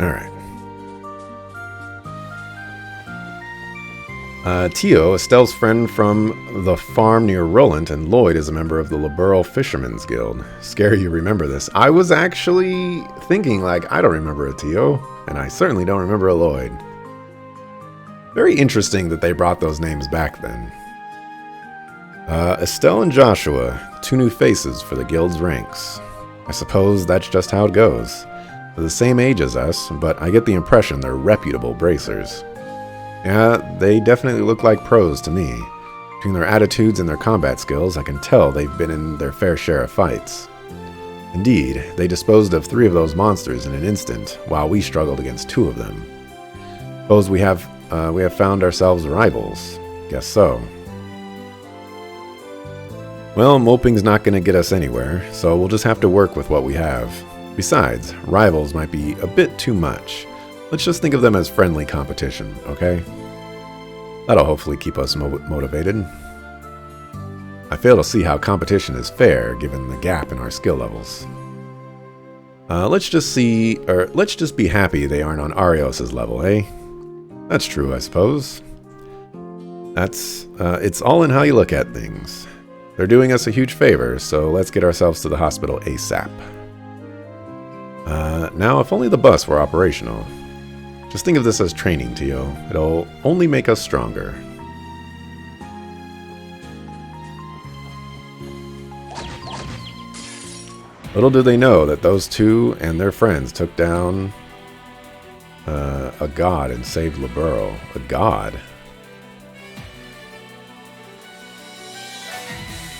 Alright. Tio, Estelle's friend from the farm near Roland, and Lloyd is a member of the Liberal Fishermen's Guild. Scary you remember this. I was actually thinking, like, I don't remember a Tio, and I certainly don't remember a Lloyd. Very interesting that they brought those names back then. Estelle and Joshua, 2 new faces for the guild's ranks. I suppose that's just how it goes. They're the same age as us, but I get the impression they're reputable bracers. Yeah, they definitely look like pros to me. Between their attitudes and their combat skills, I can tell they've been in their fair share of fights. Indeed, they disposed of 3 of those monsters in an instant, while we struggled against 2 of them. Suppose we have found ourselves rivals. Guess so. Well, moping's not going to get us anywhere, so we'll just have to work with what we have. Besides, rivals might be a bit too much. Let's just think of them as friendly competition, okay? That'll hopefully keep us motivated. I fail to see how competition is fair, given the gap in our skill levels. Let's just be happy they aren't on Arios' level, eh? That's true, I suppose. It's all in how you look at things. They're doing us a huge favor, so let's get ourselves to the hospital ASAP. Now, if only the bus were operational. Just think of this as training, Tio. It'll only make us stronger. Little do they know that those 2 and their friends took down a god and saved Liberl. A god?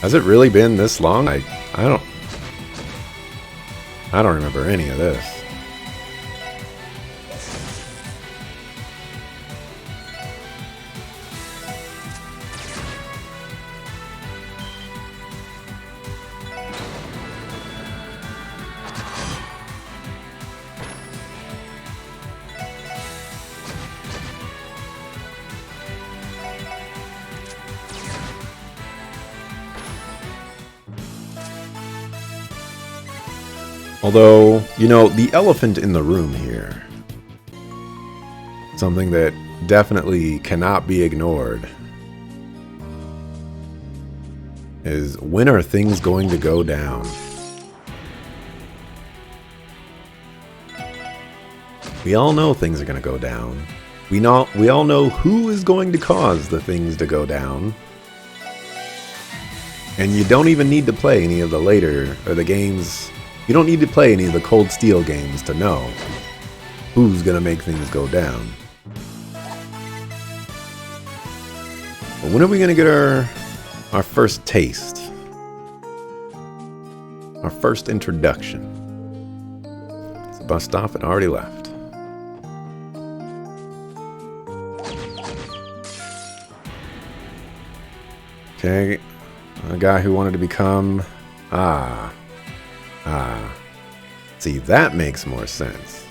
Has it really been this long? I don't remember any of this. Although, you know, the elephant in the room here, something that definitely cannot be ignored, is when are things going to go down? We all know things are going to go down. We all know who is going to cause the things to go down. And you don't even need to play any of the later, or the games. You don't need to play any of the Cold Steel games to know who's going to make things go down. But when are we going to get our first taste? Our first introduction? It's a bus stop and already left. Okay, a guy who wanted to become... See, that makes more sense.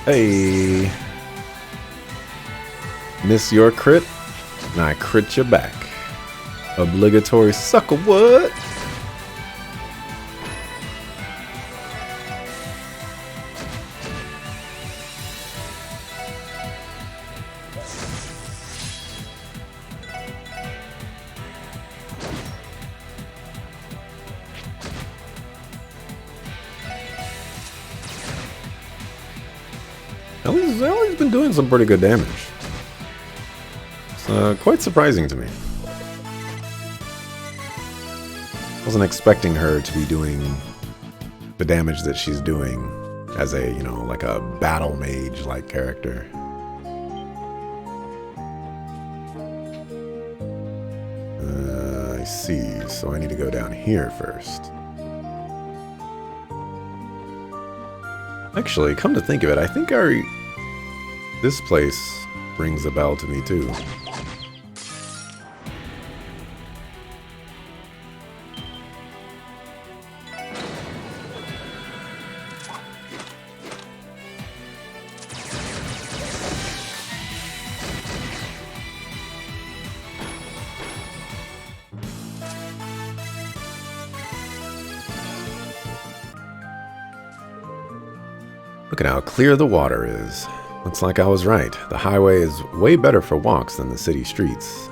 Hey, miss your crit, and I crit you back. Obligatory sucker, what? Ellie's been doing some pretty good damage. It's quite surprising to me. Wasn't expecting her to be doing the damage that she's doing as a, you know, like a battle mage-like character. I see. So I need to go down here first. Actually, come to think of it, I think this place rings a bell to me too. Look at how clear the water is. Looks like I was right. The highway is way better for walks than the city streets.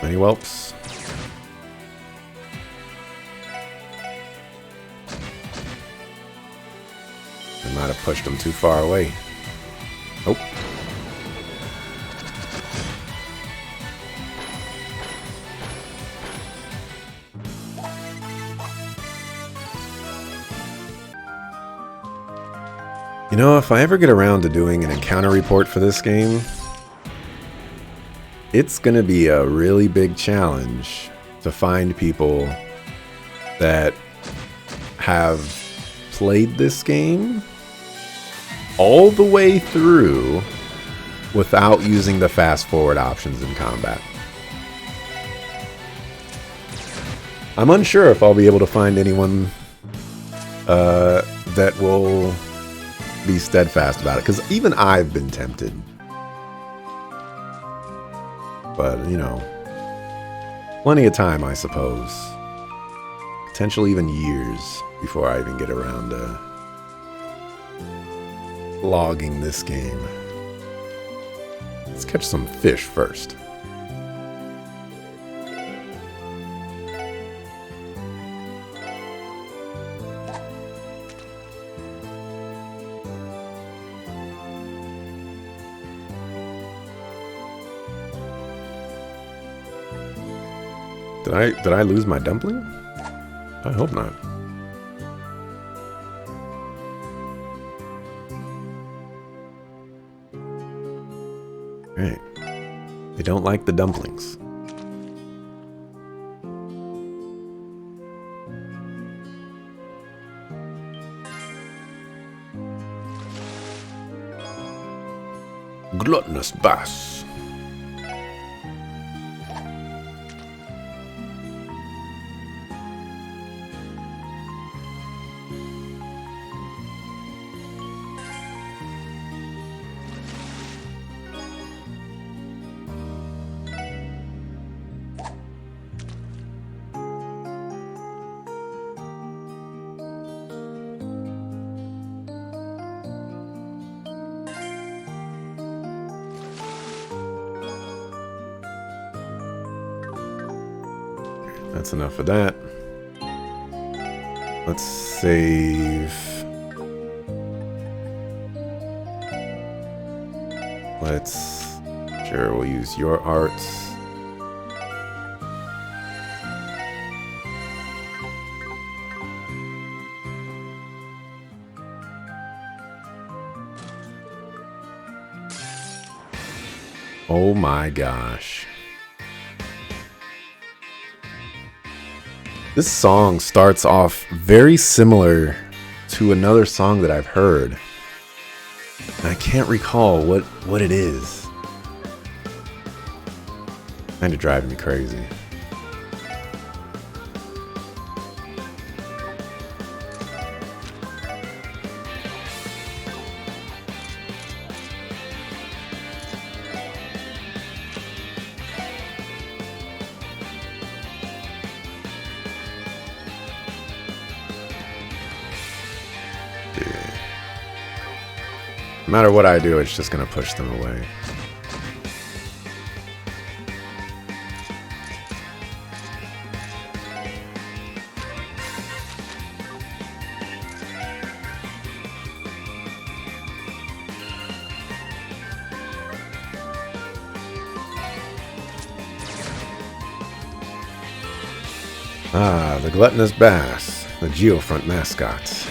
Any whelps? I might have pushed them too far away. Oh. You know, if I ever get around to doing an encounter report for this game, it's going to be a really big challenge to find people that have played this game all the way through without using the fast forward options in combat. I'm unsure if I'll be able to find anyone that will be steadfast about it, because even I've been tempted. But, you know, plenty of time, I suppose. Potentially even years before I even get around to logging this game. Let's catch some fish first. Did I lose my dumpling? I hope not. Right. They don't like the dumplings. Gluttonous bass. That's enough of that. Let's save. Sure, we'll use your arts. Oh my gosh. This song starts off very similar to another song that I've heard. And I can't recall what it is. Kind of driving me crazy. No matter what I do, it's just going to push them away. Ah, the gluttonous bass, the Geofront mascot.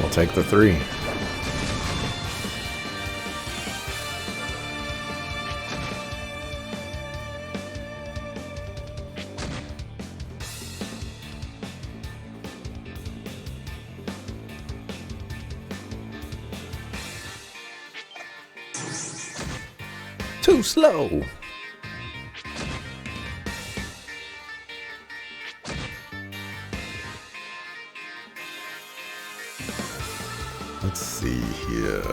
I'll take the 3. Too slow. Let's see here.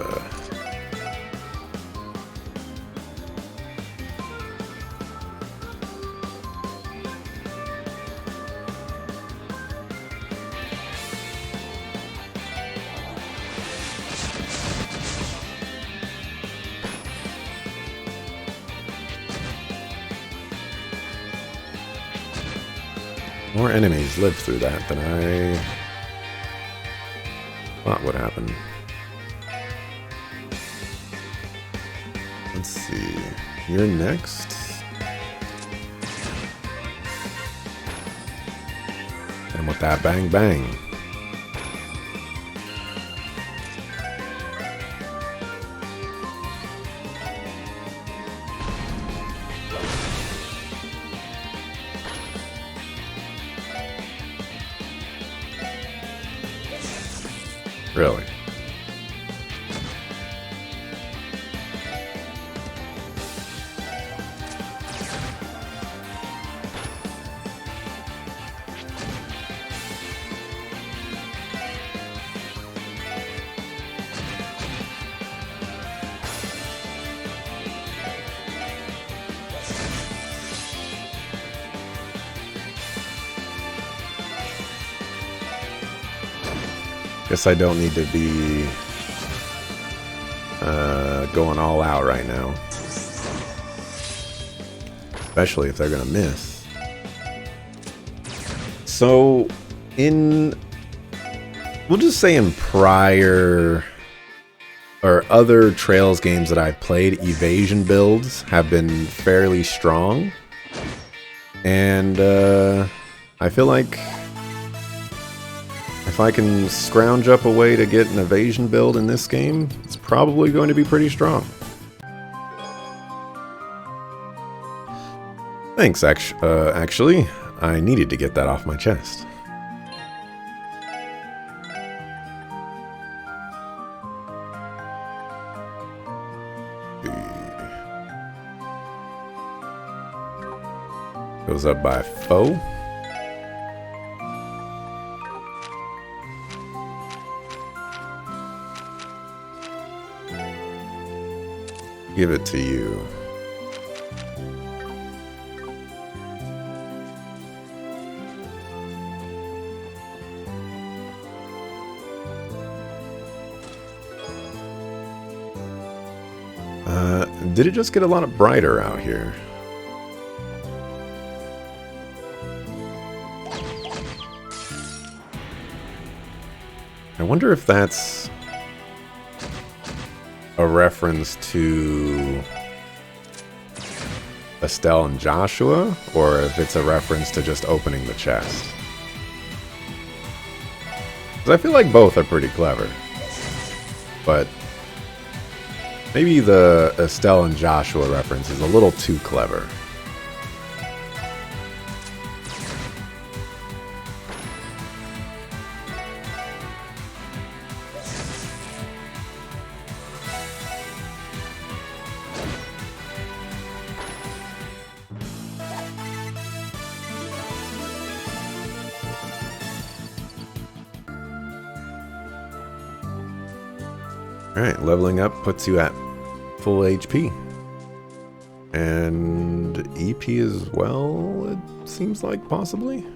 More enemies lived through that than I thought would happen. Let's see. You're next. And with that bang bang. Really? Guess I don't need to be going all out right now. Especially if they're gonna miss. So, we'll just say in prior or other Trails games that I've played, evasion builds have been fairly strong. And I feel like if I can scrounge up a way to get an evasion build in this game, it's probably going to be pretty strong. Thanks, actually. I needed to get that off my chest. Goes up by foe. Give it to you. Did it just get a lot brighter out here? I wonder if that's a reference to Estelle and Joshua, or if it's a reference to just opening the chest. Because I feel like both are pretty clever. But maybe the Estelle and Joshua reference is a little too clever. Alright, leveling up puts you at full HP. And EP as well, it seems like, possibly?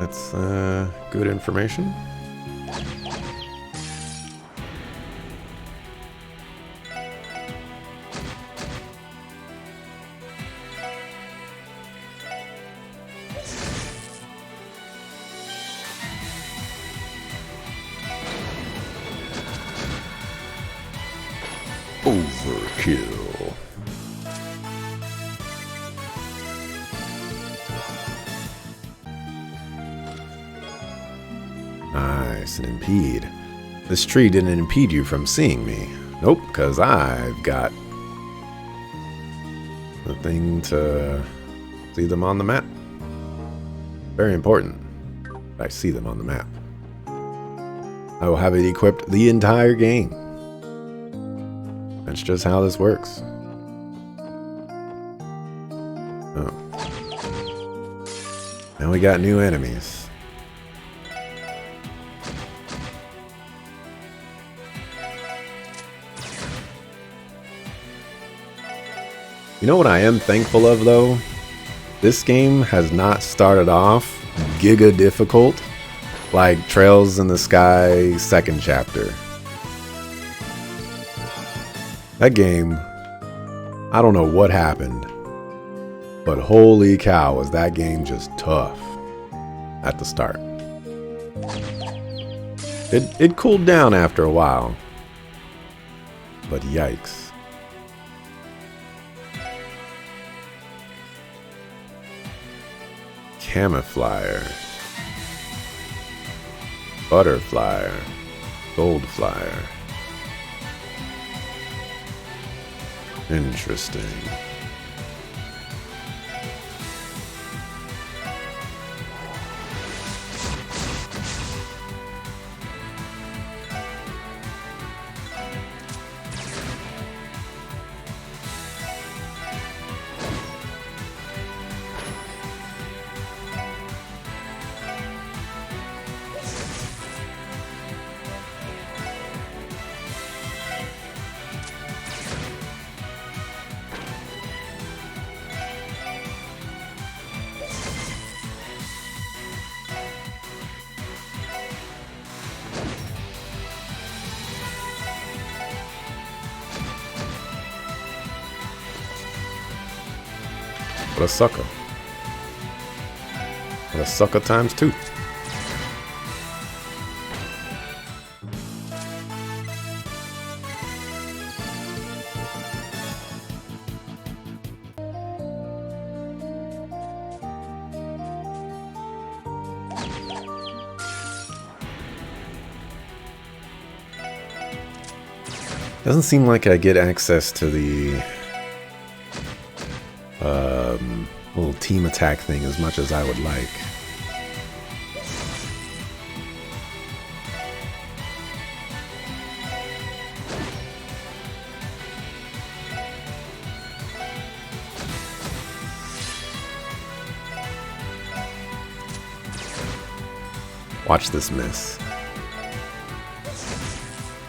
That's good information. Overkill. Nice, an impede. This tree didn't impede you from seeing me. Nope, because I've got the thing to see them on the map. Very important. I see them on the map. I will have it equipped the entire game. That's just how this works. Oh. Now we got new enemies. You know what I am thankful of, though? This game has not started off giga difficult like Trails in the Sky second chapter. That game, I don't know what happened, but holy cow, was that game just tough at the start. It cooled down after a while, but yikes. Camouflyer, Butterflyer, Goldflyer. Interesting. What a sucker. What a sucker times two. Doesn't seem like I get access to the little team attack thing as much as I would like. Watch this miss.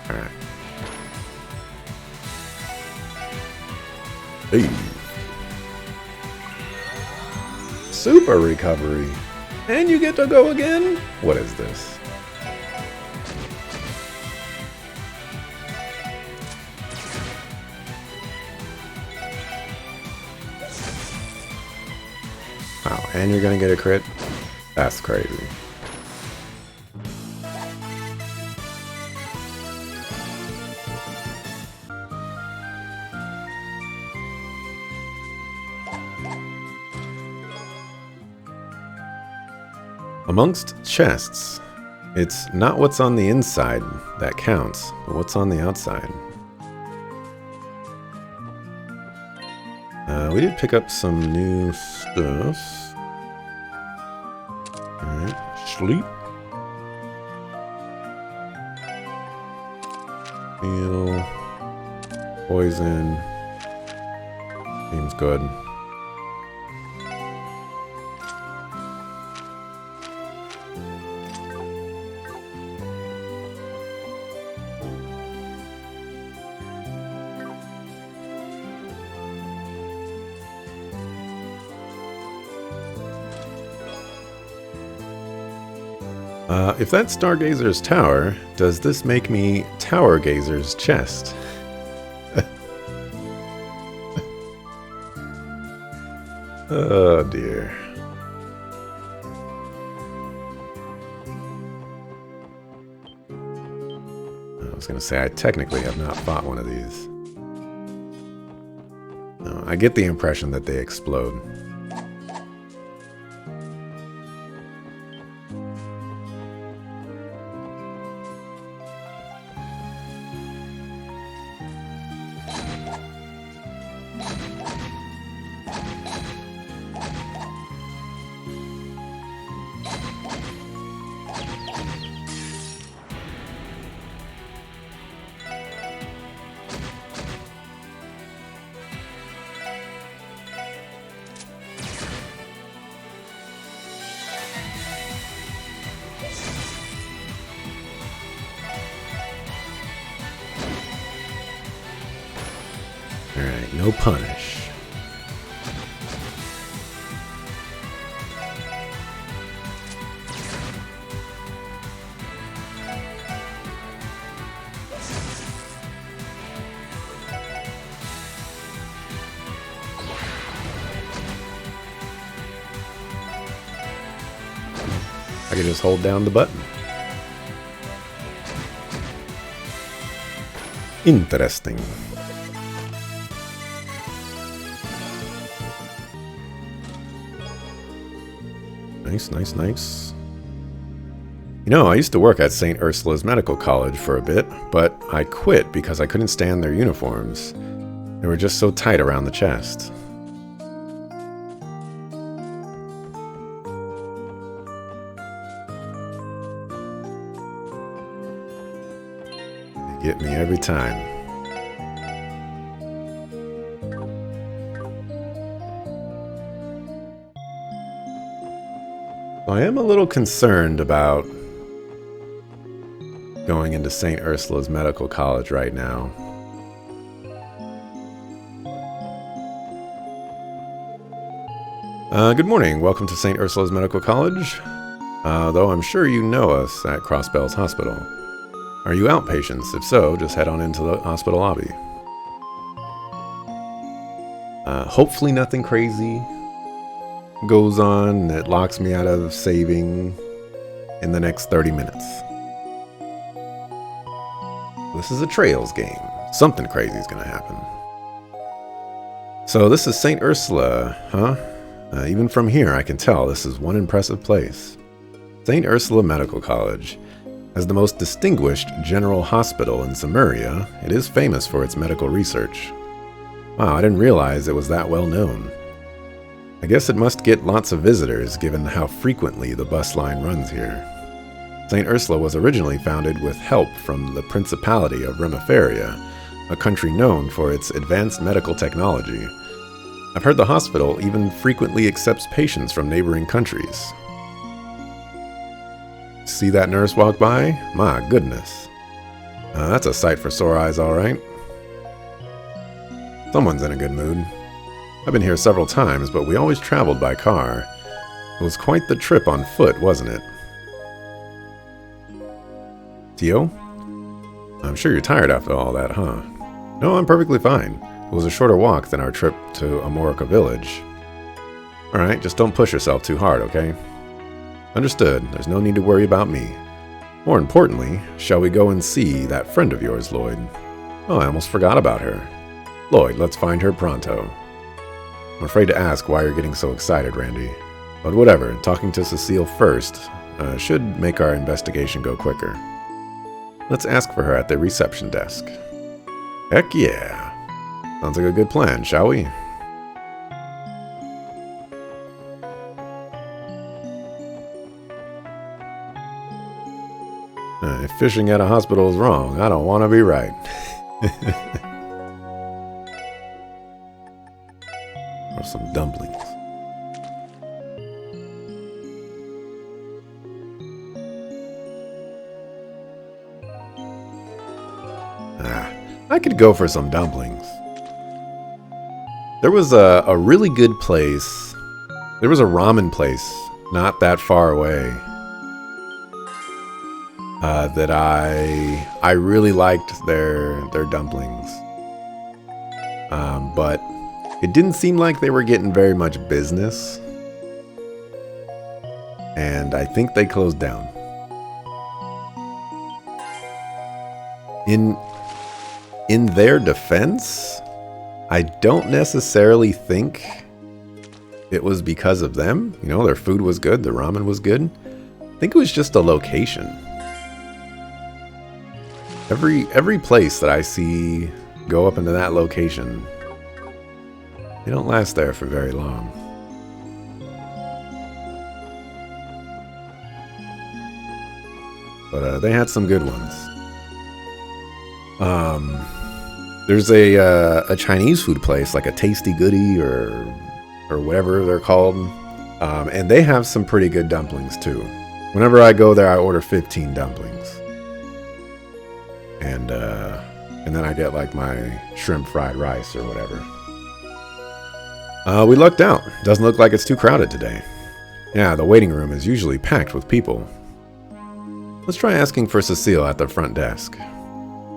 Alright. Hey. Super recovery. And you get to go again? What is this? Wow, and you're gonna get a crit? That's crazy. Amongst chests, it's not what's on the inside that counts, but what's on the outside. We did pick up some new stuff. Alright, sleep. Heal. Poison. Seems good. If that's Stargazer's tower, does this make me Tower Gazer's chest? Oh dear. I was going to say I technically have not fought one of these. No, I get the impression that they explode. Alright, no punish. I can just hold down the button. Interesting. Nice, nice, nice. You know, I used to work at St. Ursula's Medical College for a bit, but I quit because I couldn't stand their uniforms. They were just so tight around the chest. They get me every time. I am a little concerned about going into St. Ursula's Medical College right now. Good morning. Welcome to St. Ursula's Medical College. Though I'm sure you know us at Crossbells Hospital. Are you outpatients? If so, just head on into the hospital lobby. Hopefully nothing crazy goes on that locks me out of saving in the next 30 minutes. This is a Trails game. Something crazy is going to happen. So this is St. Ursula, huh? Even from here I can tell this is one impressive place. St. Ursula Medical College. As the most distinguished general hospital in Cimmeria, it is famous for its medical research. Wow, I didn't realize it was that well known. I guess it must get lots of visitors given how frequently the bus line runs here. St. Ursula was originally founded with help from the Principality of Remiferia, a country known for its advanced medical technology. I've heard the hospital even frequently accepts patients from neighboring countries. See that nurse walk by? My goodness. That's a sight for sore eyes, all right. Someone's in a good mood. I've been here several times, but we always traveled by car. It was quite the trip on foot, wasn't it? Tio? I'm sure you're tired after all that, huh? No, I'm perfectly fine. It was a shorter walk than our trip to Amorica Village. Alright, just don't push yourself too hard, okay? Understood. There's no need to worry about me. More importantly, shall we go and see that friend of yours, Lloyd? Oh, I almost forgot about her. Lloyd, let's find her pronto. I'm afraid to ask why you're getting so excited, Randy. But whatever, talking to Cecile first should make our investigation go quicker. Let's ask for her at the reception desk. Heck yeah! Sounds like a good plan, shall we? If fishing at a hospital is wrong, I don't want to be right. Or some dumplings. I could go for some dumplings. There was a really good place. There was a ramen place not that far away. that I really liked their dumplings. But it didn't seem like they were getting very much business. And I think they closed down. In their defense, I don't necessarily think it was because of them. You know, their food was good, the ramen was good. I think it was just a location. Every place that I see go up into that location, they don't last there for very long. But they had some good ones. There's a Chinese food place, like a Tasty Goody or whatever they're called, and they have some pretty good dumplings too. Whenever I go there, I order 15 dumplings, and then I get like my shrimp fried rice or whatever. We lucked out. Doesn't look like it's too crowded today. Yeah, the waiting room is usually packed with people. Let's try asking for Cecile at the front desk.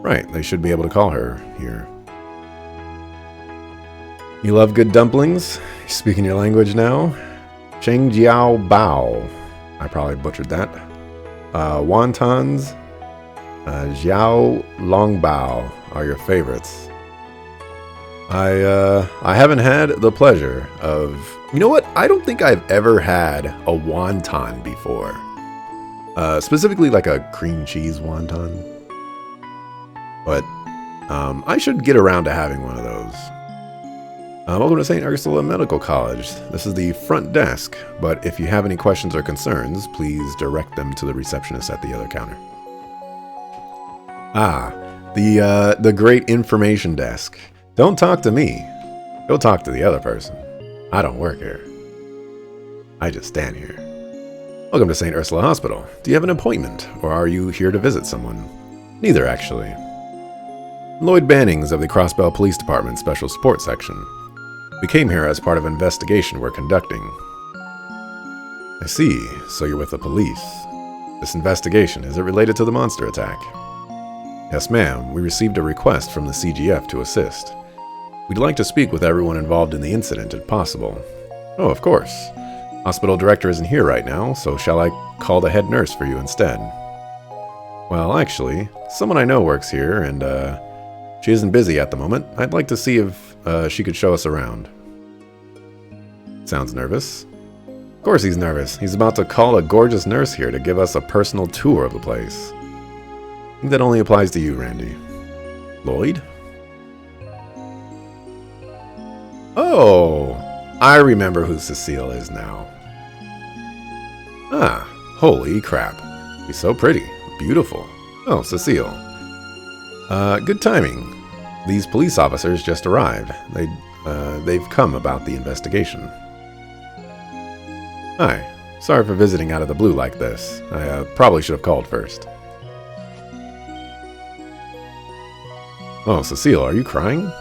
Right, they should be able to call her here. You love good dumplings? You speaking your language now? Cheng Jiao Bao. I probably butchered that. Wontons, Jiao Long Bao are your favorites. I haven't had the pleasure of... You know what? I don't think I've ever had a wonton before. Specifically like a cream cheese wonton. But I should get around to having one of those. Welcome to St. Ursula Medical College. This is the front desk, but if you have any questions or concerns, please direct them to the receptionist at the other counter. The great information desk. Don't talk to me. Go talk to the other person. I don't work here. I just stand here. Welcome to St. Ursula Hospital. Do you have an appointment, or are you here to visit someone? Neither, actually. Lloyd Bannings of the Crossbell Police Department Special Support Section. We came here as part of an investigation we're conducting. I see, so you're with the police. This investigation, is it related to the monster attack? Yes, ma'am. We received a request from the CGF to assist. We'd like to speak with everyone involved in the incident if possible. Oh, of course. Hospital director isn't here right now, so shall I call the head nurse for you instead? Well, actually, someone I know works here, and she isn't busy at the moment. I'd like to see if she could show us around. Sounds nervous. Of course he's nervous. He's about to call a gorgeous nurse here to give us a personal tour of the place. I think that only applies to you, Randy. Lloyd? Oh, I remember who Cecile is now. Ah, holy crap. She's so pretty. Beautiful. Oh, Cecile. Good timing. These police officers just arrived. They've come about the investigation. Hi. Sorry for visiting out of the blue like this. I probably should have called first. Oh, Cecile, are you crying?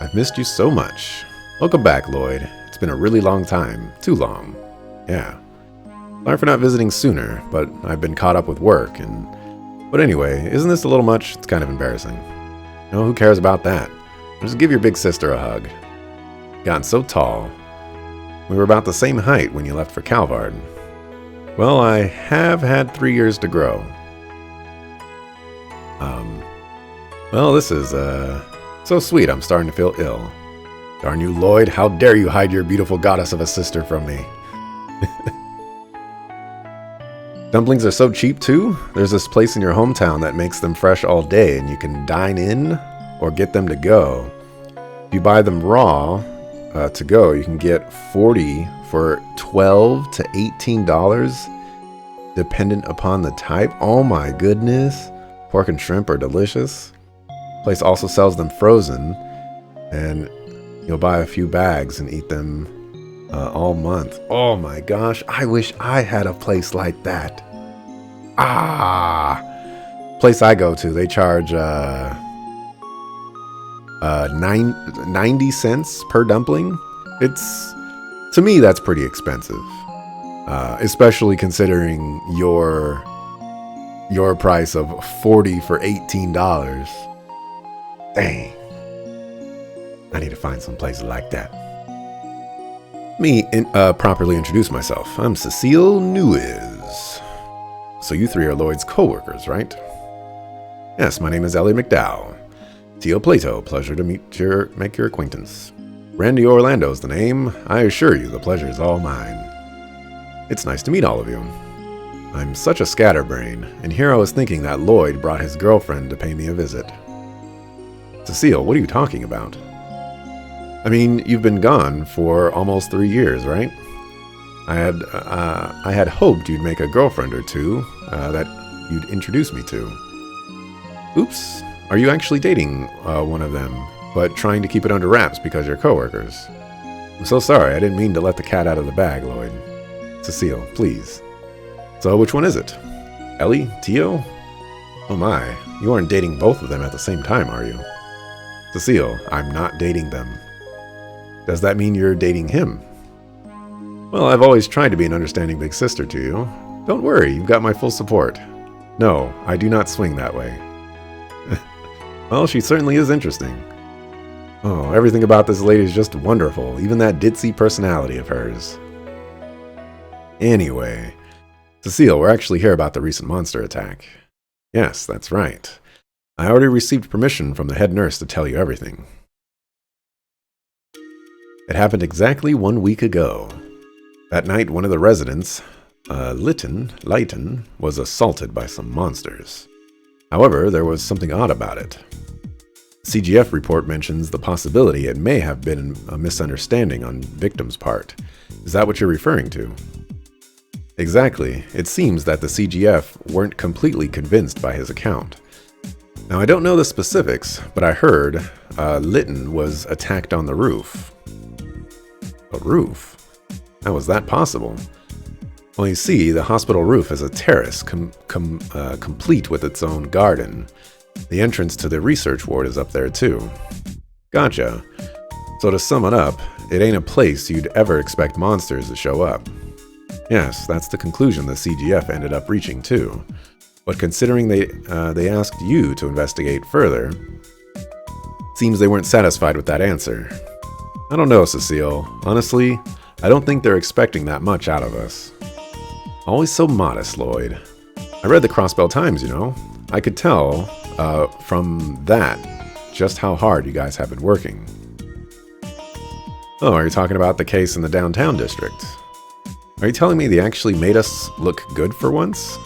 I've missed you so much. Welcome back, Lloyd. It's been a really long time. Too long. Yeah. Sorry for not visiting sooner, but I've been caught up with work and... But anyway, isn't this a little much? It's kind of embarrassing. No, who cares about that? Just give your big sister a hug. Gotten so tall. We were about the same height when you left for Calvard. Well, I have had 3 years to grow. Well, this is, so sweet I'm starting to feel ill. Darn you, Lloyd, how dare you hide your beautiful goddess of a sister from me? Dumplings are so cheap, too. There's this place in your hometown that makes them fresh all day, and you can dine in or get them to go. If you buy them raw to go, you can get 40 for $12 to $18, dependent upon the type. Oh my goodness. Pork and shrimp are delicious. Place also sells them frozen, and you'll buy a few bags and eat them all month. Oh my gosh, I wish I had a place like that. Place I go to, they charge 90 cents per dumpling. It's, to me, that's pretty expensive, especially considering your Your price of $40 for $18. Dang. I need to find some places like that. Properly introduce myself. I'm Cecile Newiz. So you three are Lloyd's co-workers, right? Yes, my name is Ellie McDowell. Tio Plato, pleasure to make your acquaintance. Randy Orlando's the name. I assure you, the pleasure is all mine. It's nice to meet all of you. I'm such a scatterbrain, and here I was thinking that Lloyd brought his girlfriend to pay me a visit. Cecile, what are you talking about? I mean, you've been gone for almost 3 years, right? I had hoped you'd make a girlfriend or two that you'd introduce me to. Oops, are you actually dating one of them, but trying to keep it under wraps because you're coworkers? I'm so sorry, I didn't mean to let the cat out of the bag, Lloyd. Cecile, please. So which one is it? Ellie? Tio? Oh my, you aren't dating both of them at the same time, are you? Cecile, I'm not dating them. Does that mean you're dating him? Well, I've always tried to be an understanding big sister to you. Don't worry, you've got my full support. No, I do not swing that way. Well, she certainly is interesting. Oh, everything about this lady is just wonderful, even that ditzy personality of hers. Anyway, Cecile, we're actually here about the recent monster attack. Yes, that's right. I already received permission from the head nurse to tell you everything. It happened exactly 1 week ago. That night, one of the residents, Lytton, was assaulted by some monsters. However, there was something odd about it. CGF report mentions the possibility it may have been a misunderstanding on victim's part. Is that what you're referring to? Exactly. It seems that the CGF weren't completely convinced by his account. Now, I don't know the specifics, but I heard Lytton was attacked on the roof. A roof? How was that possible? Well, you see, the hospital roof is a terrace complete with its own garden. The entrance to the research ward is up there too. Gotcha. So to sum it up, it ain't a place you'd ever expect monsters to show up. Yes, that's the conclusion the CGF ended up reaching too. But considering they asked you to investigate further, seems they weren't satisfied with that answer. I don't know, Cecile. Honestly, I don't think they're expecting that much out of us. Always so modest, Lloyd. I read the Crossbell Times, you know. I could tell from that just how hard you guys have been working. Oh, are you talking about the case in the downtown district? Are you telling me they actually made us look good for once?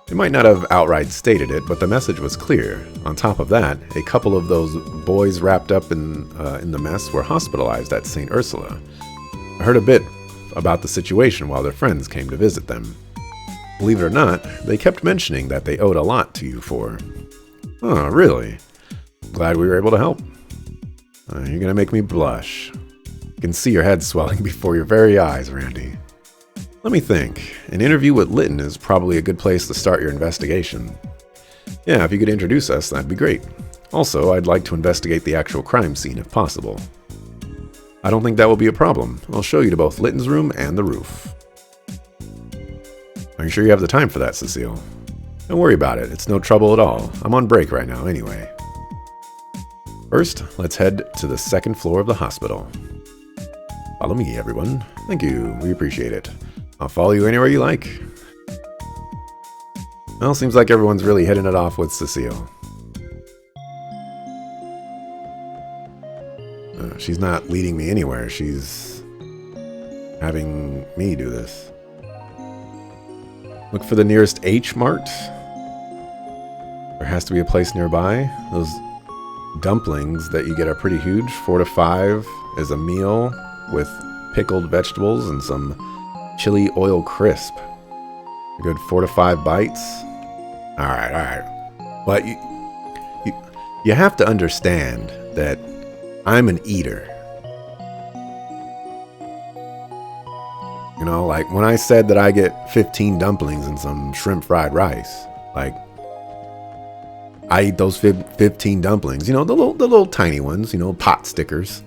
They might not have outright stated it, but the message was clear. On top of that, a couple of those boys wrapped up in the mess were hospitalized at St. Ursula. I heard a bit about the situation while their friends came to visit them. Believe it or not, they kept mentioning that they owed a lot to you for. Oh, really? Glad we were able to help. You're gonna make me blush. I can see your head swelling before your very eyes, Randy. Let me think. An interview with Lytton is probably a good place to start your investigation. Yeah, if you could introduce us, that'd be great. Also, I'd like to investigate the actual crime scene if possible. I don't think that will be a problem. I'll show you to both Lytton's room and the roof. Are you sure you have the time for that, Cecile? Don't worry about it. It's no trouble at all. I'm on break right now anyway. First, let's head to the second floor of the hospital. Follow me, everyone. Thank you. We appreciate it. I'll follow you anywhere you like. Well, seems like everyone's really hitting it off with Cecile. She's not leading me anywhere. She's having me do this. Look for the nearest H-Mart. There has to be a place nearby. Those dumplings that you get are pretty huge. 4 to 5 is a meal with pickled vegetables and some chili oil crisp. A good 4 to 5 bites. All right. But you have to understand that I'm an eater. You know, like when I said that I get 15 dumplings and some shrimp fried rice, like I eat those 15 dumplings, you know, the little tiny ones, you know, pot stickers.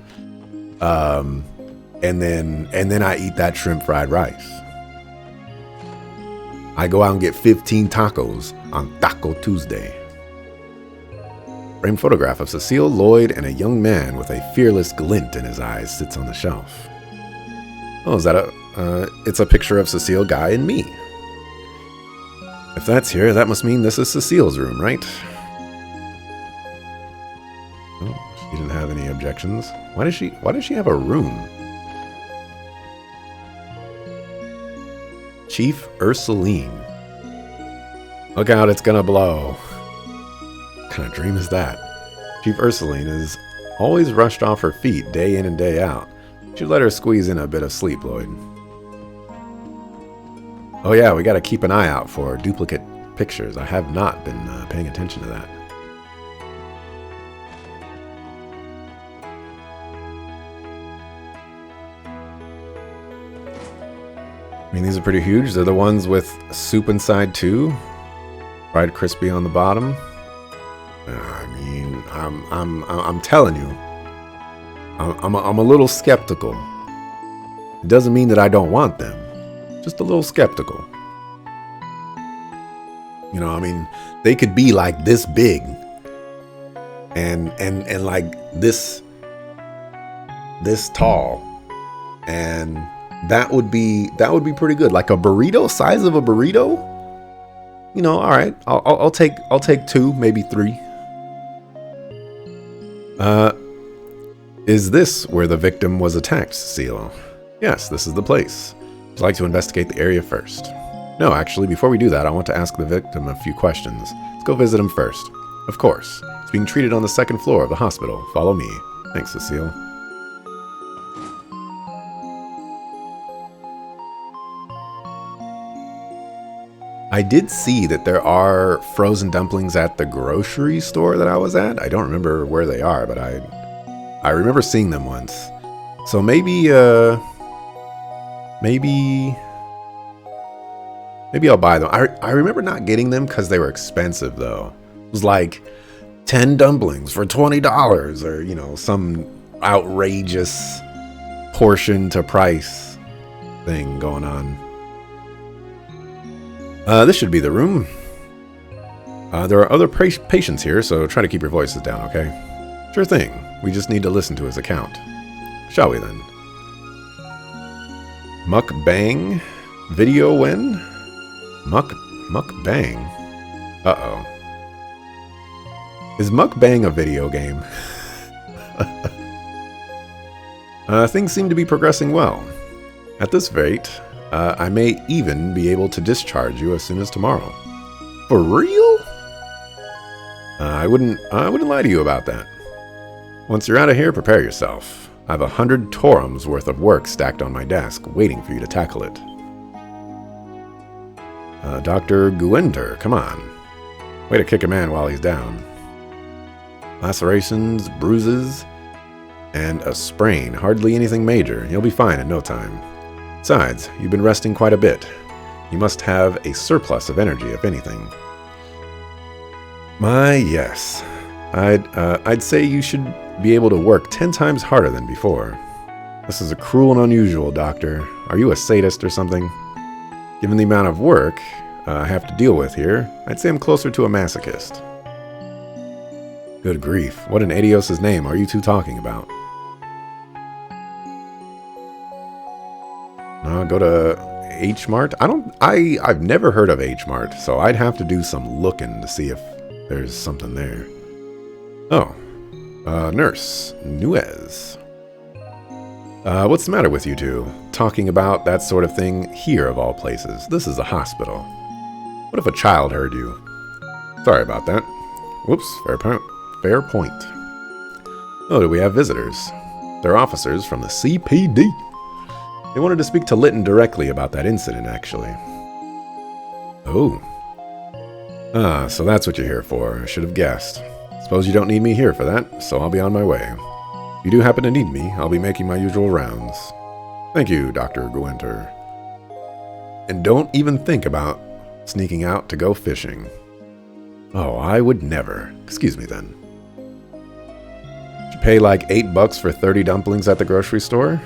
And then I eat that shrimp fried rice. I go out and get 15 tacos on Taco Tuesday. Framed photograph of Cecile, Lloyd, and a young man with a fearless glint in his eyes sits on the shelf. Oh, is that it's a picture of Cecile, Guy, and me. If that's here, that must mean this is Cecile's room, right? Oh, she didn't have any objections. Why does she have a room? Chief Ursuline. Look out, it's gonna blow. What kind of dream is that? Chief Ursuline is always rushed off her feet day in and day out. You should let her squeeze in a bit of sleep, Lloyd. Oh yeah, we gotta keep an eye out for duplicate pictures. I have not been paying attention to that. I mean, these are pretty huge. They're the ones with soup inside too. Fried crispy on the bottom. I mean, I'm telling you, I'm a little skeptical. It doesn't mean that I don't want them. Just a little skeptical. You know, I mean, they could be like this big, and like this tall, and that would be pretty good. Like a burrito, size of a burrito. You know, all right. I'll take 2, maybe 3. Is this where the victim was attacked, Cecile? Yes, this is the place. Would you like to investigate the area first? No, actually, before we do that, I want to ask the victim a few questions. Let's go visit him first. Of course. He's being treated on the 2nd floor of the hospital. Follow me. Thanks, Cecile. I did see that there are frozen dumplings at the grocery store that I was at. I don't remember where they are, but I remember seeing them once. So maybe I'll buy them. I remember not getting them because they were expensive, though. It was like 10 dumplings for $20, or, you know, some outrageous portion to price thing going on. This should be the room. There are other patients here, so try to keep your voices down, okay? Sure thing. We just need to listen to his account. Shall we then? Mukbang? Video when? Mukbang? Uh-oh. Is Mukbang a video game? Things seem to be progressing well. At this rate, I may even be able to discharge you as soon as tomorrow. For real? I wouldn't lie to you about that. Once you're out of here, prepare yourself. I have 100 torums worth of work stacked on my desk, waiting for you to tackle it. Dr. Guenter, come on. Way to kick a man while he's down. Lacerations, bruises, and a sprain. Hardly anything major. You'll be fine in no time. Besides, you've been resting quite a bit. You must have a surplus of energy, if anything. My, yes. I'd say you should be able to work 10 times harder than before. This is a cruel and unusual, Doctor. Are you a sadist or something? Given the amount of work I have to deal with here, I'd say I'm closer to a masochist. Good grief. What in Adios' name are you two talking about? Go to H-Mart? I've never heard of H-Mart, so I'd have to do some looking to see if there's something there. Oh. Nurse. Nuez. What's the matter with you two? Talking about that sort of thing here of all places. This is a hospital. What if a child heard you? Sorry about that. Whoops, fair point. Oh, do we have visitors? They're officers from the CPD. They wanted to speak to Litton directly about that incident, actually. Oh. So that's what you're here for. I should have guessed. Suppose you don't need me here for that, so I'll be on my way. If you do happen to need me, I'll be making my usual rounds. Thank you, Dr. Guenter. And don't even think about sneaking out to go fishing. Oh, I would never. Excuse me then. Did you pay like $8 for 30 dumplings at the grocery store?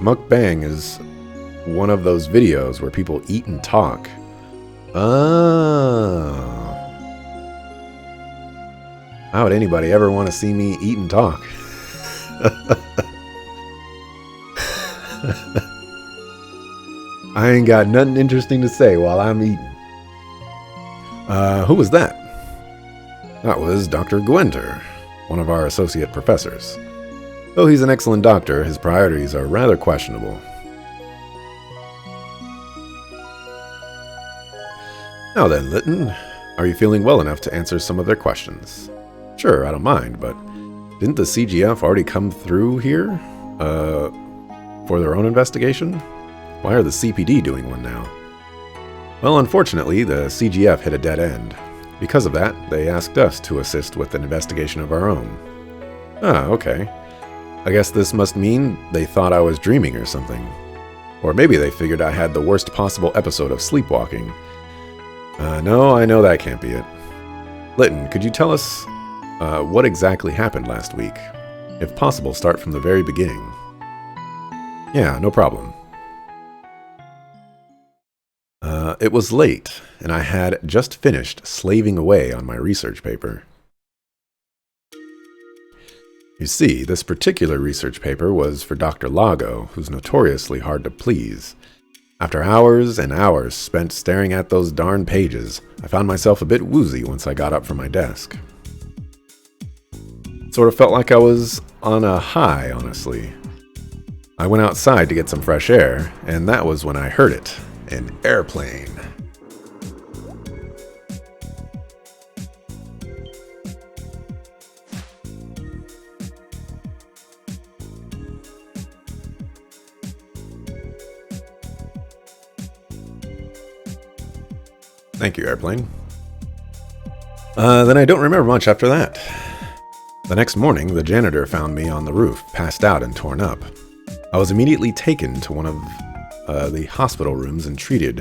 Mukbang is one of those videos where people eat and talk. Oh. How would anybody ever want to see me eat and talk? I ain't got nothing interesting to say while I'm eating. Who was that? That was Dr. Gwenter, one of our associate professors. Though he's an excellent doctor, his priorities are rather questionable. Now then, Litton, are you feeling well enough to answer some of their questions? Sure, I don't mind, but didn't the CGF already come through here? For their own investigation? Why are the CPD doing one now? Well, unfortunately, the CGF hit a dead end. Because of that, they asked us to assist with an investigation of our own. Ah, okay. I guess this must mean they thought I was dreaming or something. Or maybe they figured I had the worst possible episode of sleepwalking. No, I know that can't be it. Litton, could you tell us what exactly happened last week? If possible, start from the very beginning. Yeah, no problem. It was late, and I had just finished slaving away on my research paper. You see, this particular research paper was for Dr. Lago, who's notoriously hard to please. After hours and hours spent staring at those darn pages, I found myself a bit woozy once I got up from my desk. It sort of felt like I was on a high, honestly. I went outside to get some fresh air, and that was when I heard it. An airplane. Thank you, airplane. Then I don't remember much after that. The next morning, the janitor found me on the roof, passed out and torn up. I was immediately taken to one of the hospital rooms and treated,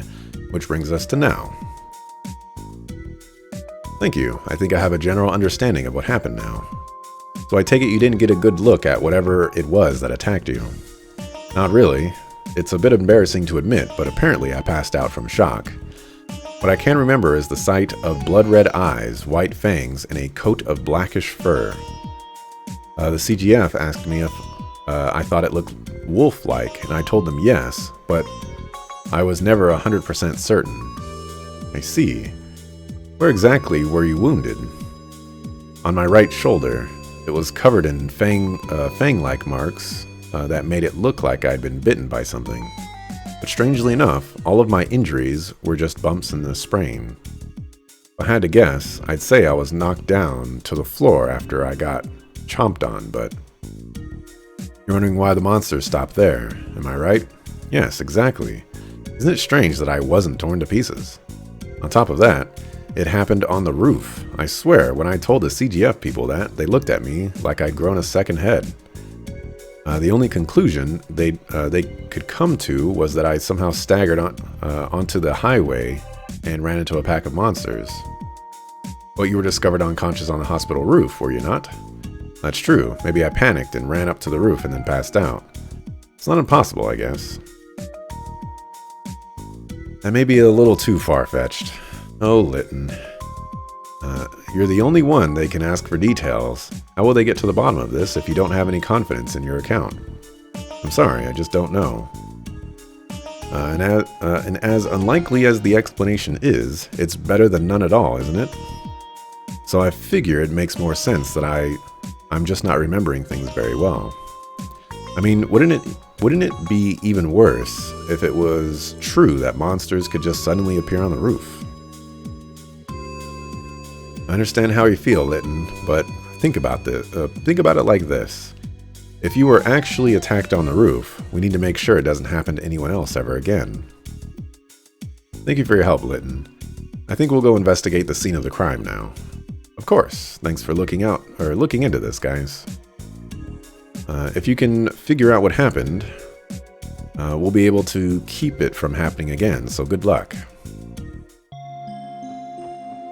which brings us to now. Thank you. I think I have a general understanding of what happened now. So I take it you didn't get a good look at whatever it was that attacked you. Not really. It's a bit embarrassing to admit, but apparently I passed out from shock. What I can remember is the sight of blood-red eyes, white fangs, and a coat of blackish fur. The CGF asked me if I thought it looked wolf-like, and I told them yes, but I was never 100% certain. I see. Where exactly were you wounded? On my right shoulder. It was covered in fang-like marks that made it look like I'd been bitten by something. But strangely enough, all of my injuries were just bumps in the sprain. If I had to guess, I'd say I was knocked down to the floor after I got chomped on, but... You're wondering why the monsters stopped there, am I right? Yes, exactly. Isn't it strange that I wasn't torn to pieces? On top of that, it happened on the roof. I swear, when I told the CGF people that, they looked at me like I'd grown a second head. The only conclusion they could come to was that I somehow staggered onto the highway and ran into a pack of monsters. But you were discovered unconscious on the hospital roof, were you not? That's true. Maybe I panicked and ran up to the roof and then passed out. It's not impossible, I guess. That may be a little too far-fetched. Oh, Litton. You're the only one they can ask for details. How will they get to the bottom of this if you don't have any confidence in your account? I'm sorry, I just don't know. And as unlikely as the explanation is, it's better than none at all, isn't it? So I figure it makes more sense that I'm just not remembering things very well. I mean, wouldn't it be even worse if it was true that monsters could just suddenly appear on the roof? I understand how you feel, Litton, but think about this. Think about it like this. If you were actually attacked on the roof, we need to make sure it doesn't happen to anyone else ever again. Thank you for your help, Litton. I think we'll go investigate the scene of the crime now. Of course. Thanks for looking into this, guys. If you can figure out what happened, we'll be able to keep it from happening again, so good luck.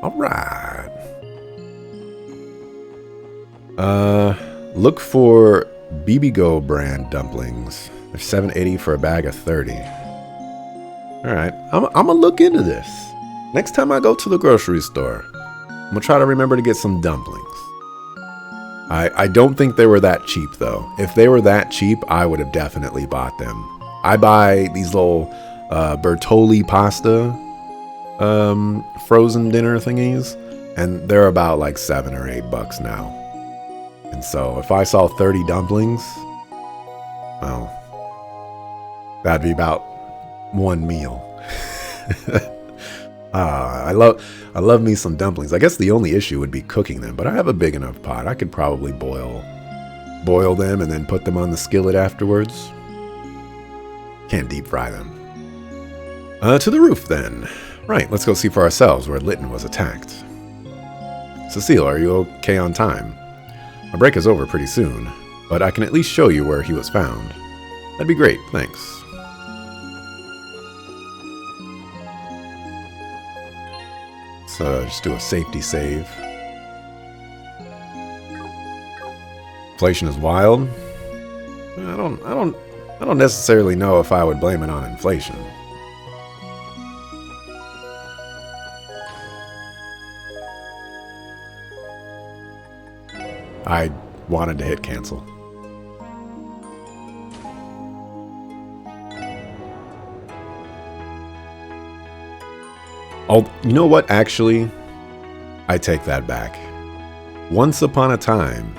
Alright. Look for BBGO brand dumplings. They're $7.80 for a bag of 30. Alright, I'm gonna look into this. Next time I go to the grocery store, I'm gonna try to remember to get some dumplings. I don't think they were that cheap, though. If they were that cheap, I would have definitely bought them. I buy these little Bertolli pasta frozen dinner thingies, and they're about like $7 or $8 now. And so if I saw 30 dumplings, well, that'd be about one meal. I love me some dumplings. I guess the only issue would be cooking them, but I have a big enough pot. I could probably boil them and then put them on the skillet afterwards. Can't deep fry them. To the roof then. Right, let's go see for ourselves where Litton was attacked. Cecile, are you okay on time? My break is over pretty soon, but I can at least show you where he was found. That'd be great, thanks. Just do a safety save. Inflation is wild. I don't necessarily know if I would blame it on inflation. I wanted to hit cancel. You know what? Actually, I take that back. Once upon a time,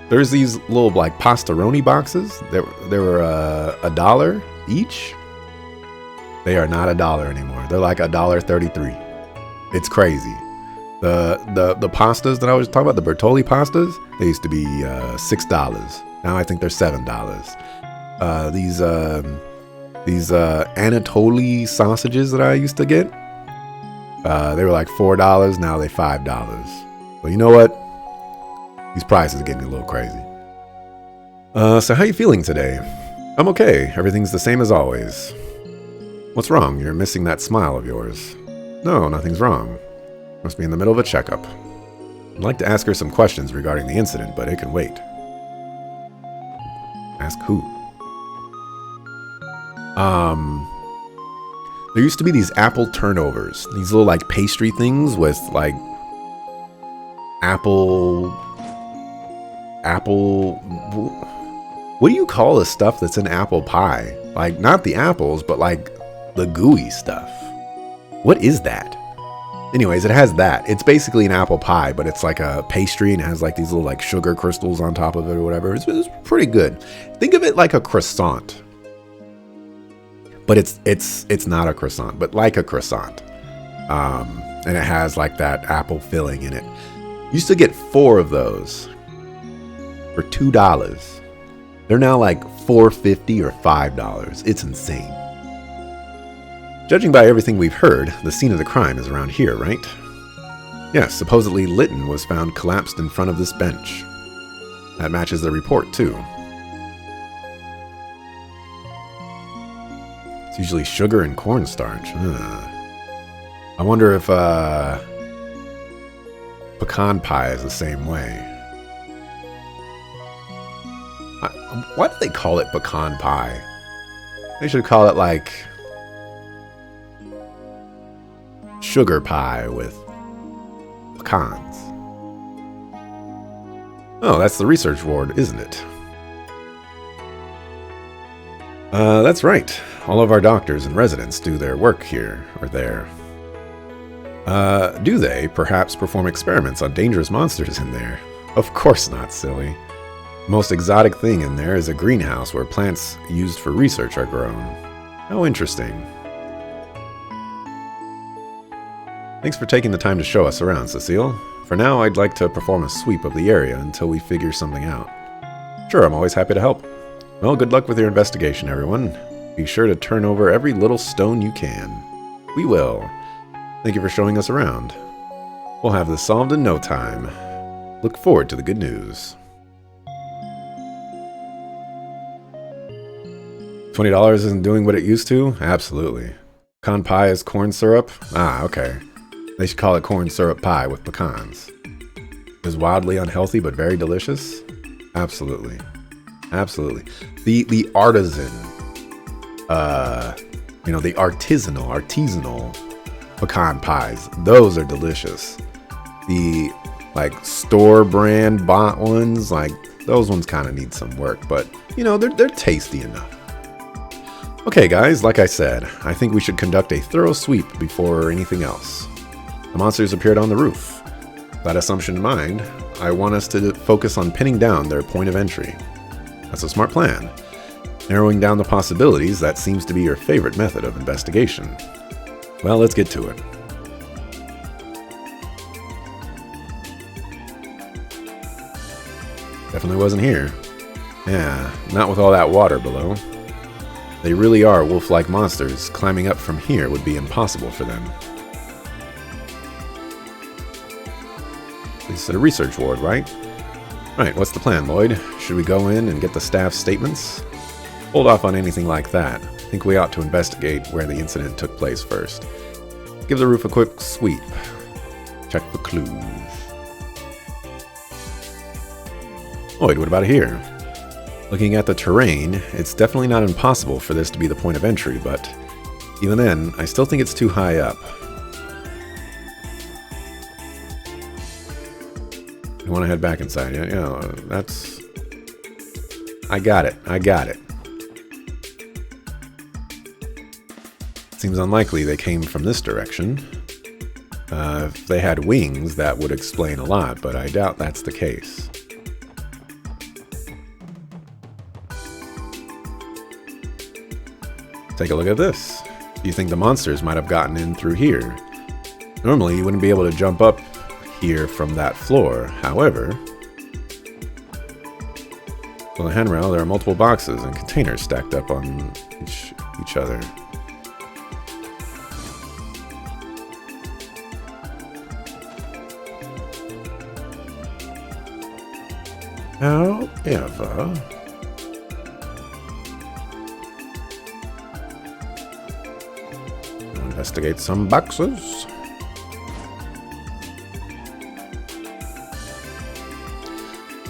there's these little like pastaroni boxes. They were $1 each. They are not $1 anymore. They're like $1.33. It's crazy. The pastas that I was talking about, the Bertolli pastas, they used to be $6. Now I think they're $7. These Anatoli sausages that I used to get, they were like $4. Now they're $5. But you know what? These prices are getting a little crazy. So how you feeling today? I'm okay. Everything's the same as always. What's wrong? You're missing that smile of yours. No, nothing's wrong. Must be in the middle of a checkup. I'd like to ask her some questions regarding the incident, but it can wait. Ask who? There used to be these apple turnovers. These little like pastry things with like apple. What do you call the stuff that's in apple pie? Like not the apples, but like the gooey stuff. What is that? Anyways, it has that. It's basically an apple pie, but it's like a pastry and it has like these little like sugar crystals on top of it or whatever. It's pretty good. Think of it like a croissant. But it's not a croissant, but like a croissant. And it has like that apple filling in it. Used to get 4 of those for $2. They're now like $4.50 or $5. It's insane. Judging by everything we've heard, the scene of the crime is around here, right? Yes, supposedly Litton was found collapsed in front of this bench. That matches the report, too. It's usually sugar and cornstarch. I wonder if pecan pie is the same way. Why do they call it pecan pie? They should call it like sugar pie with pecans. Oh, that's the research ward, isn't it? That's right. All of our doctors and residents do their work here or there. Do they perhaps perform experiments on dangerous monsters in there? Of course not, silly. The most exotic thing in there is a greenhouse where plants used for research are grown. How interesting. Thanks for taking the time to show us around, Cecile. For now, I'd like to perform a sweep of the area until we figure something out. Sure, I'm always happy to help. Well, good luck with your investigation, everyone. Be sure to turn over every little stone you can. We will. Thank you for showing us around. We'll have this solved in no time. Look forward to the good news. $20 isn't doing what it used to? Absolutely. Pecan pie is corn syrup? Ah, okay. They should call it corn syrup pie with pecans. It is wildly unhealthy but very delicious? Absolutely. Absolutely. The artisan, the artisanal pecan pies. Those are delicious. The like store brand bought ones, like those ones kind of need some work, but they're tasty enough. Okay, guys, like I said, I think we should conduct a thorough sweep before anything else. The monsters appeared on the roof. That assumption in mind, I want us to focus on pinning down their point of entry. That's a smart plan. Narrowing down the possibilities, that seems to be your favorite method of investigation. Well, let's get to it. Definitely wasn't here. Yeah, not with all that water below. They really are wolf-like monsters. Climbing up from here would be impossible for them. This is a research ward, right? Right, what's the plan, Lloyd? Should we go in and get the staff's statements? Hold off on anything like that. I think we ought to investigate where the incident took place first. Give the roof a quick sweep. Check the clues. Lloyd, what about here? Looking at the terrain, it's definitely not impossible for this to be the point of entry, but even then, I still think it's too high up. You want to head back inside? Yeah, that's... I got it. Seems unlikely they came from this direction. If they had wings, that would explain a lot, but I doubt that's the case. Take a look at this. Do you think the monsters might have gotten in through here? Normally, you wouldn't be able to jump up here from that floor. However, on the handrail, there are multiple boxes and containers stacked up on each other. However, investigate some boxes.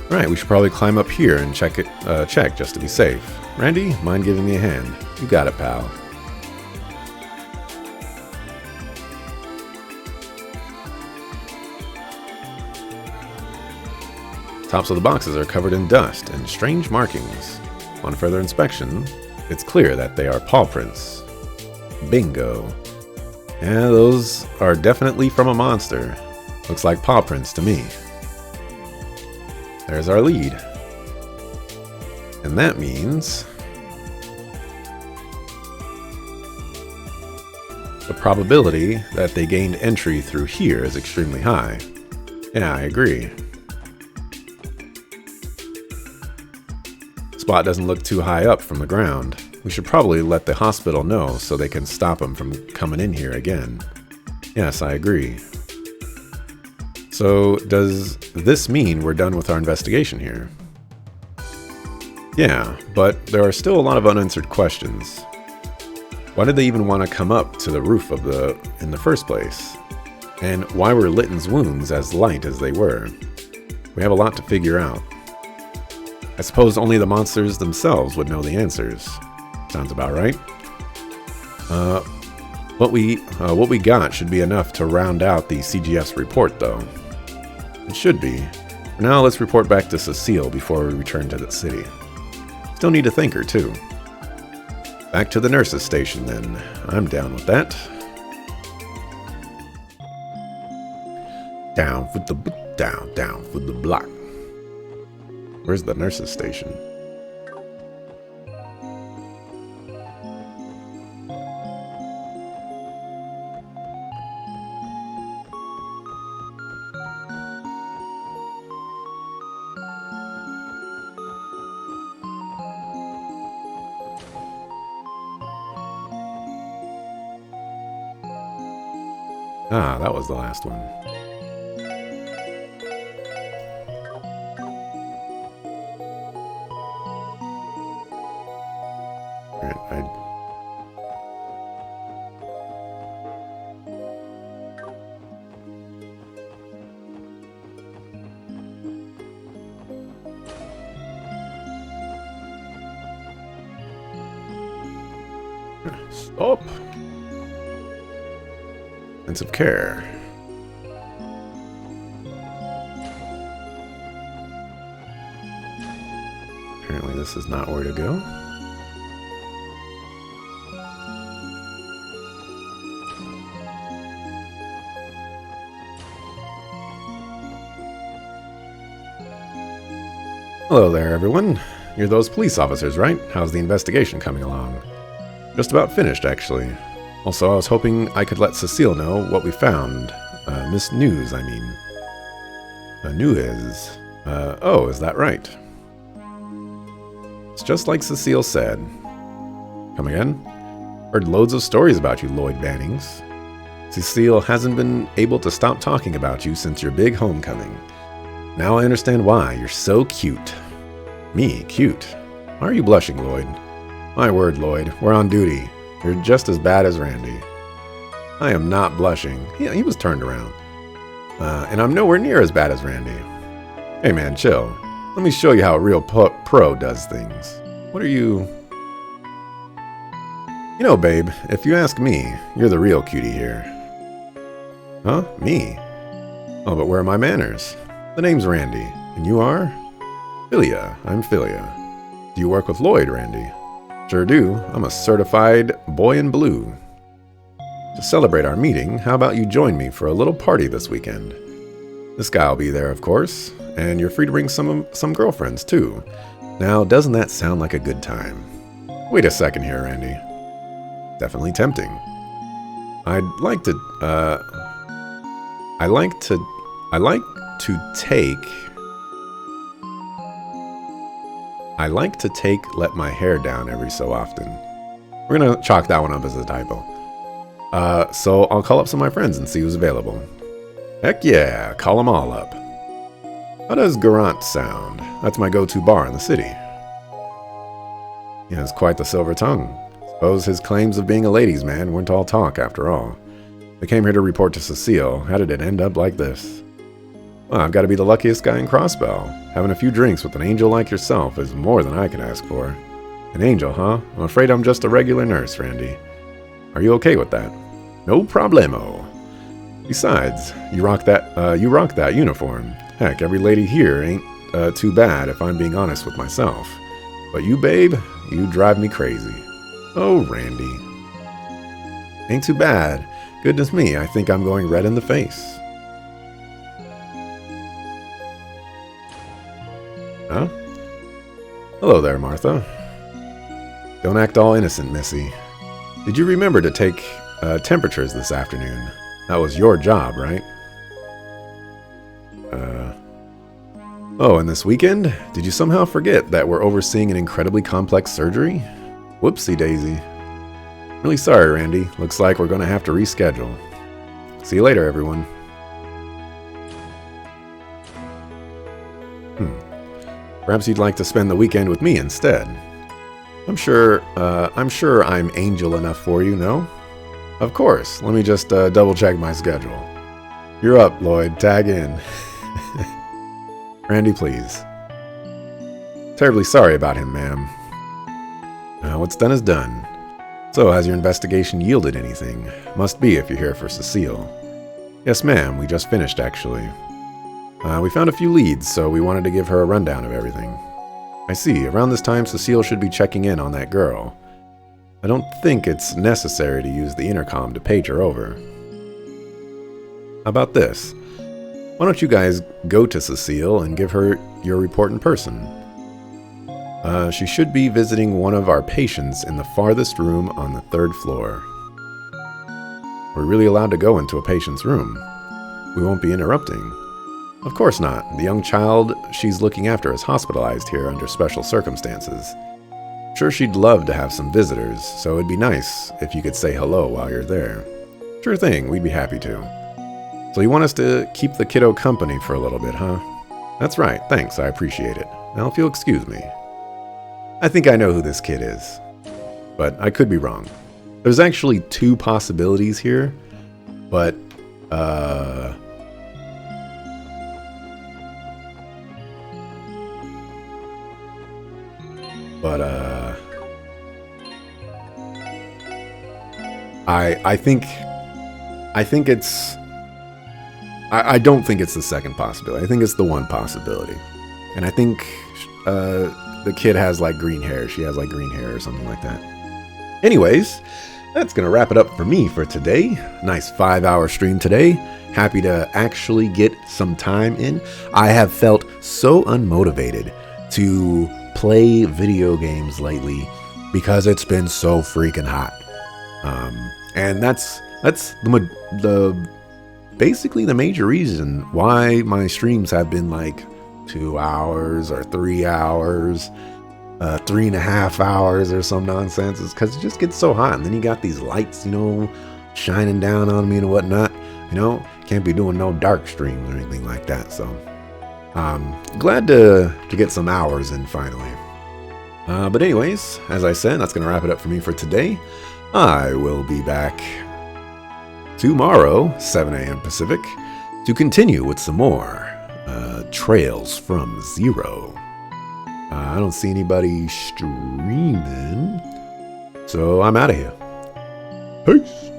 Right, we should probably climb up here and check just to be safe. Randy, mind giving me a hand? You got it, pal. Tops of the boxes are covered in dust and strange markings. On further inspection, it's clear that they are paw prints. Bingo. Yeah, those are definitely from a monster. Looks like paw prints to me. There's our lead. And that means the probability that they gained entry through here is extremely high. Yeah, I agree. Spot doesn't look too high up from the ground. We should probably let the hospital know so they can stop them from coming in here again. Yes, I agree. So, does this mean we're done with our investigation here? Yeah, but there are still a lot of unanswered questions. Why did they even want to come up to the roof in the first place? And why were Litton's wounds as light as they were? We have a lot to figure out. I suppose only the monsters themselves would know the answers. Sounds about right. What we got should be enough to round out the CGF's report, though. It should be. For now, let's report back to Cecile before we return to the city. Still need to thank her, too. Back to the nurse's station, then. I'm down with that. Down for the block. Where's the nurse's station? Ah, that was the last one. Alright, Stop. Sense of care. Apparently this is not where to go. Hello there, everyone. You're those police officers, right? How's the investigation coming along? Just about finished, actually. Also, I was hoping I could let Cecile know what we found. Miss News, I mean. News. Oh, is that right? It's just like Cecile said. Come again? Heard loads of stories about you, Lloyd Bannings. Cecile hasn't been able to stop talking about you since your big homecoming. Now I understand why. You're so cute. Me, cute? Why are you blushing, Lloyd? My word, Lloyd. We're on duty. You're just as bad as Randy. I am not blushing. He was turned around. And I'm nowhere near as bad as Randy. Hey man, chill. Let me show you how a real pro does things. What are you... You know, babe, if you ask me, you're the real cutie here. Huh? Me? Oh, but where are my manners? The name's Randy. And you are? Philia. I'm Philia. Do you work with Lloyd, Randy? Sure do. I'm a certified boy in blue. To celebrate our meeting, how about you join me for a little party this weekend? This guy'll be there, of course, and you're free to bring some girlfriends, too. Now, doesn't that sound like a good time? Wait a second here, Randy. Definitely tempting. I like to let my hair down every so often. We're gonna chalk that one up as a typo. So I'll call up some of my friends and see who's available. Heck yeah, call them all up. How does Garant sound? That's my go-to bar in the city. He has quite the silver tongue. Suppose his claims of being a ladies' man weren't all talk after all. I came here to report to Cecile. How did it end up like this? Well, I've got to be the luckiest guy in Crossbell. Having a few drinks with an angel like yourself is more than I can ask for. An angel, huh? I'm afraid I'm just a regular nurse, Randy. Are you okay with that? No problemo. Besides, you rock that uniform. Heck, every lady here ain't too bad if I'm being honest with myself. But you, babe, you drive me crazy. Oh, Randy. Ain't too bad. Goodness me, I think I'm going red in the face. Huh? Hello there, Martha. Don't act all innocent, Missy. Did you remember to take temperatures this afternoon? That was your job, right? Oh, and this weekend? Did you somehow forget that we're overseeing an incredibly complex surgery? Whoopsie daisy. Really sorry, Randy. Looks like we're going to have to reschedule. See you later, everyone. Perhaps you'd like to spend the weekend with me instead. I'm sure I'm angel enough for you, no? Of course. Let me just double check my schedule. You're up, Lloyd. Tag in. Randy, please. Terribly sorry about him, ma'am. What's done is done. So, has your investigation yielded anything? Must be if you're here for Cecile. Yes, ma'am. We just finished, actually. We found a few leads, so we wanted to give her a rundown of everything. I see. Around this time, Cecile should be checking in on that girl. I don't think it's necessary to use the intercom to page her over. How about this? Why don't you guys go to Cecile and give her your report in person? She should be visiting one of our patients in the farthest room on the 3rd floor. We're really allowed to go into a patient's room. We won't be interrupting. Of course not. The young child she's looking after is hospitalized here under special circumstances. Sure, she'd love to have some visitors, so it'd be nice if you could say hello while you're there. Sure thing, we'd be happy to. So you want us to keep the kiddo company for a little bit, huh? That's right, thanks, I appreciate it. Now if you'll excuse me. I think I know who this kid is, but I could be wrong. There's actually 2 possibilities here, but, I think it's I don't think it's the second possibility. I think it's the one possibility. And I think the kid has like green hair. She has like green hair or something like that. Anyways, that's going to wrap it up for me for today. Nice 5-hour stream today. Happy to actually get some time in. I have felt so unmotivated to play video games lately because it's been so freaking hot. And that's the basically the major reason why my streams have been like 2 hours or 3 hours, 3.5 hours or some nonsense, is because it just gets so hot. And then you got these lights, shining down on me and whatnot. Can't be doing no dark streams or anything like that. So glad to get some hours in finally. But anyways, as I said, that's going to wrap it up for me for today. I will be back tomorrow, 7 a.m. Pacific, to continue with some more Trails from Zero. I don't see anybody streaming, so I'm out of here. Peace.